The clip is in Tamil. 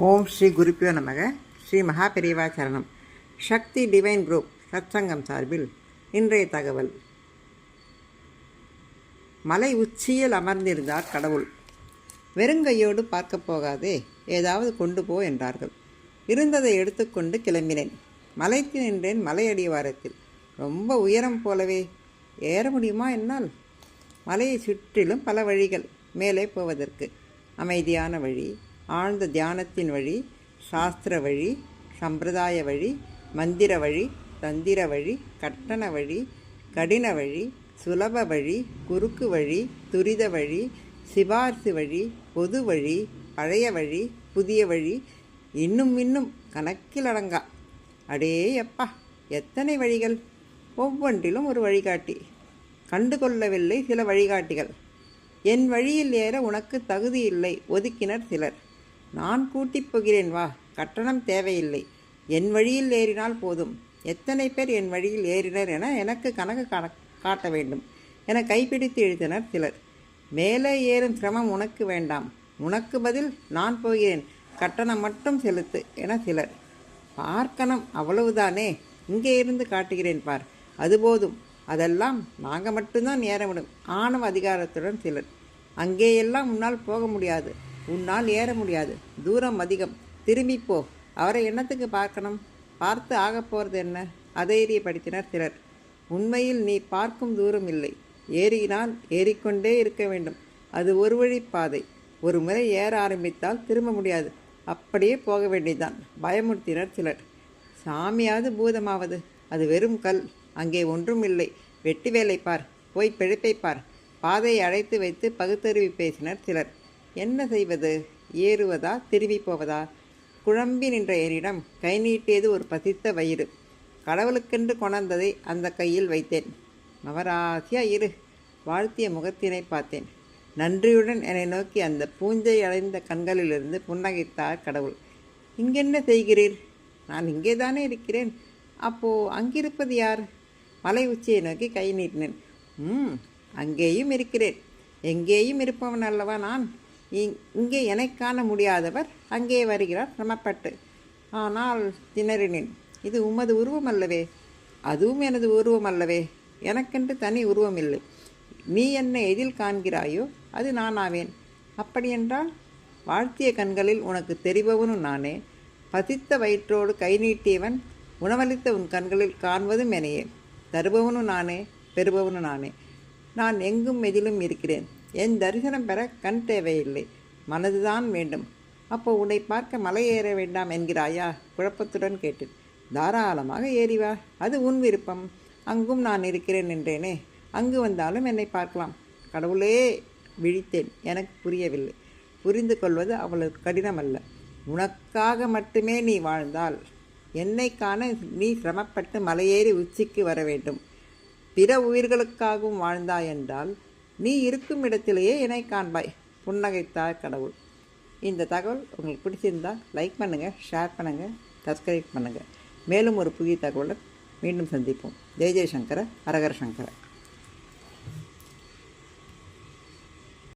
ஓம் ஸ்ரீ குருப்பியோ நமக. ஸ்ரீ மகாபெரிவா சரணம். சக்தி டிவைன் குரூப் சத்சங்கம் சார்பில் இன்றைய தகவல். மலை உச்சியில் அமர்ந்திருந்தார் கடவுள். வெறுங்கையோடு பார்க்க போகாதே, ஏதாவது கொண்டு போ என்றார்கள். இருந்ததை எடுத்துக்கொண்டு கிளம்பினேன். மலைத்து நின்றேன். மலை அடிவாரத்தில் ரொம்ப உயரம் போலவே. ஏற முடியுமா என்னால்? மலையை சுற்றிலும் பல வழிகள் மேலே போவதற்கு. அமைதியான வழி, ஆழ்ந்த தியானத்தின் வழி, சாஸ்திர வழி, சம்பிரதாய வழி, மந்திர வழி, தந்திர வழி, கட்டண வழி, கடின வழி, சுலப வழி, குறுக்கு வழி, துரித வழி, சிபார்சு வழி, பொது வழி, பழைய வழி, புதிய வழி, இன்னும் கணக்கில் அடங்கா. அடே அப்பா, எத்தனை வழிகள்! ஒவ்வொன்றிலும் ஒரு வழிகாட்டி. கண்டுகொள்ளவில்லை சில வழிகாட்டிகள். என் வழியில் ஏற உனக்கு தகுதி இல்லை ஒதுக்கினர் சிலர். நான் கூட்டிப் போகிறேன் வா, கட்டணம் தேவையில்லை, என் வழியில் ஏறினால் போதும். எத்தனை பேர் என் வழியில் ஏறினர் என எனக்கு கணக்கு காட்ட வேண்டும் என கைப்பிடித்து இழுத்தனர் சிலர். மேலே ஏறும் சிரமம் உனக்கு வேண்டாம், உனக்கு பதில் நான் போகிறேன், கட்டணம் மட்டும் செலுத்து என சிலர். பார்க்கணும், அவ்வளவுதானே, இங்கே இருந்து காட்டுகிறேன் பார், அது போதும், அதெல்லாம் நாங்கள் மட்டும்தான் ஏற முடியும் ஆணவ அதிகாரத்துடன் சிலர். அங்கேயெல்லாம் உன்னால் போக முடியாது, உன்னால் ஏற முடியாது, தூரம் அதிகம், திரும்பிப்போ, அவரை என்னத்துக்கு பார்க்கணும், பார்த்து ஆகப் போகிறது என்ன? அதைரியப்படுத்தினர் சிலர். உண்மையில் நீ பார்க்கும் தூரம் இல்லை, ஏறினால் ஏறிக்கொண்டே இருக்க வேண்டும். அது ஒரு வழி பாதை. ஒரு முறை ஏற ஆரம்பித்தால் திரும்ப முடியாது, அப்படியே போக வேண்டியதுதான் பயமுறுத்தினர் சிலர். சாமியாவது பூதமாவது, அது வெறும் கல், அங்கே ஒன்றும் இல்லை, வெட்டி வேலை பார், போய் பிழைப்பை பார், பாதையை அழைத்து வைத்து பகுத்தறிவி பேசினர் சிலர். என்ன செய்வது? ஏறுவதா திரும்பி போவதா? குழம்பி நின்ற என்னிடம் கை நீட்டியது ஒரு பசித்த வயிறு. கடவுளுக்கென்று கொணர்ந்ததை அந்த கையில் வைத்தேன். நவராசியா இரு. வாழ்த்திய முகத்தினை பார்த்தேன். நன்றியுடன் என்னை நோக்கி அந்த பூஞ்சை அடைந்த கண்களிலிருந்து புன்னகைத்தார் கடவுள். இங்கென்ன செய்கிறீர்? நான் இங்கே தானே இருக்கிறேன். அப்போ அங்கிருப்பது யார்? மலை உச்சியை நோக்கி கை நீட்டினேன். அங்கேயும் இருக்கிறேன். எங்கேயும் இருப்பவன் அல்லவா நான். இங்கே என்னை காண முடியாதவர் அங்கே வருகிறார் சிரமப்பட்டு. ஆனால் திணறினேன். இது உமது உருவம் அல்லவே. அதுவும் எனது உருவம் அல்லவே. எனக்கென்று தனி உருவம் இல்லை. நீ என்னை எதில் காண்கிறாயோ அது நானாவேன். அப்படியென்றால் வாழ்த்திய கண்களில் உனக்கு தெரிபவனும் நானே. பசித்த வயிற்றோடு கை நீட்டியவன் உணவளித்த உன் கண்களில் காண்பதும் என்னையே. தருபவனும் நானே, பெறுபவனும் நானே. நான் எங்கும் எதிலும் இருக்கிறேன். என் தரிசனம் பெற கண் தேவையில்லை, மனதுதான் வேண்டும். அப்போ உன்னை பார்க்க மலை ஏற வேண்டாம் என்கிறாயா? குழப்பத்துடன் கேட்டேன். தாராளமாக ஏறிவா, அது உன் விருப்பம். அங்கும் நான் இருக்கிறேன் என்றேனே, அங்கு வந்தாலும் என்னை பார்க்கலாம். கடவுளே விழித்தேன். எனக்கு புரியவில்லை. புரிந்து கொள்வது அவ்வளவு கடினமல்ல. உனக்காக மட்டுமே நீ வாழ்ந்தால் என்னை காண நீ சிரமப்பட்டு மலையேறி உச்சிக்கு வர வேண்டும். பிற உயிர்களுக்காகவும் வாழ்ந்தாய் என்றால் நீ இருக்கும் இடத்திலேயே என்னை காண்பாய். புன்னகைத்தார் கடவுள். இந்த தகவல் உங்களுக்கு பிடிச்சிருந்தால் லைக் பண்ணுங்கள், ஷேர் பண்ணுங்கள், சப்ஸ்கிரைப் பண்ணுங்கள். மேலும் ஒரு புதிய தகவலுடன் மீண்டும் சந்திப்போம். ஜெய் ஜெய்சங்கர, ஹரஹர சங்கர.